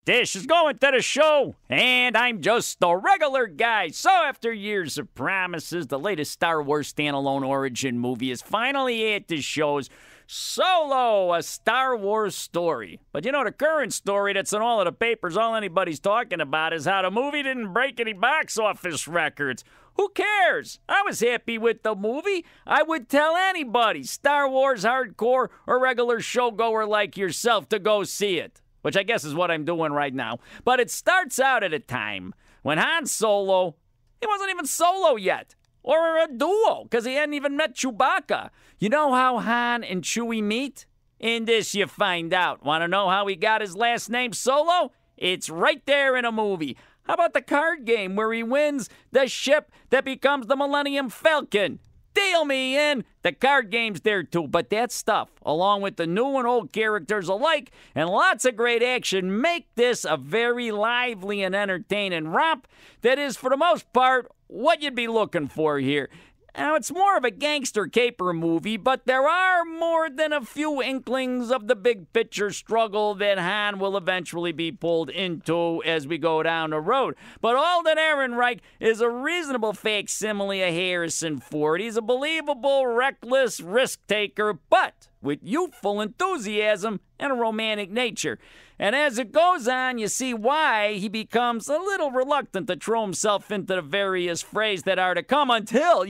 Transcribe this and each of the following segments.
Dish is going to the show, and I'm just a regular guy. So after years of promises, the latest Star Wars standalone origin movie is finally at the shows. Solo, a Star Wars story. But you know, the current story that's in all of the papers, all anybody's talking about is how the movie didn't break any box office records. Who cares? I was happy with the movie. I would tell anybody, Star Wars hardcore or regular showgoer like yourself, to go see it. Which I guess is what I'm doing right now. But it starts out at a time when Han Solo, he wasn't even solo yet. Or a duo, because he hadn't even met Chewbacca. You know how Han and Chewie meet? In this you find out. Want to know how he got his last name Solo? It's right there in a movie. How about the card game where he wins the ship that becomes the Millennium Falcon? Deal me in. The card game's there too, but that stuff, along with the new and old characters alike, and lots of great action, make this a very lively and entertaining romp that is, for the most part, what you'd be looking for here. Now, it's more of a gangster caper movie, but there are more than a few inklings of the big picture struggle that Han will eventually be pulled into as we go down the road. But Alden Ehrenreich is a reasonable facsimile of Harrison Ford. He's a believable, reckless risk-taker, but with youthful enthusiasm and a romantic nature. And as it goes on, you see why he becomes a little reluctant to throw himself into the various frays that are to come until,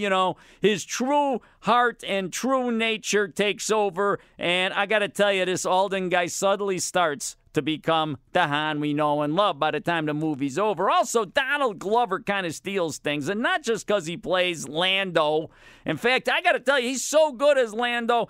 his true heart and true nature takes over. And I gotta tell you, this Alden guy suddenly starts to become the Han we know and love by the time the movie's over. Also, Donald Glover kind of steals things, and not just because he plays Lando. In fact, I gotta tell you, he's so good as Lando,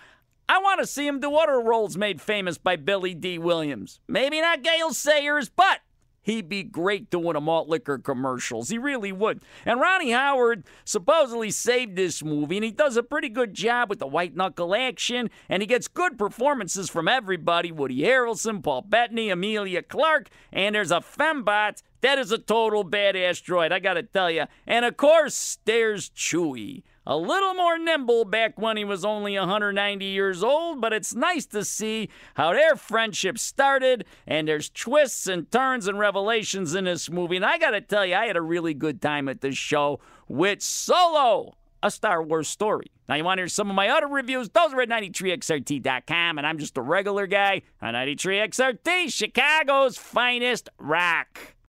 I want to see him do other roles made famous by Billy D. Williams. Maybe not Gale Sayers, but he'd be great doing a malt liquor commercials. He really would. And Ronnie Howard supposedly saved this movie, and he does a pretty good job with the white-knuckle action, and he gets good performances from everybody. Woody Harrelson, Paul Bettany, Emilia Clarke, and there's a fembot that is a total badass droid, I gotta tell you. And of course, there's Chewie. A little more nimble back when he was only 190 years old, but it's nice to see how their friendship started, and there's twists and turns and revelations in this movie. And I gotta tell you, I had a really good time at this show with Solo, a Star Wars story. Now, you want to hear some of my other reviews? Those are at 93XRT.com, and I'm just a regular guy on 93XRT, Chicago's finest rock.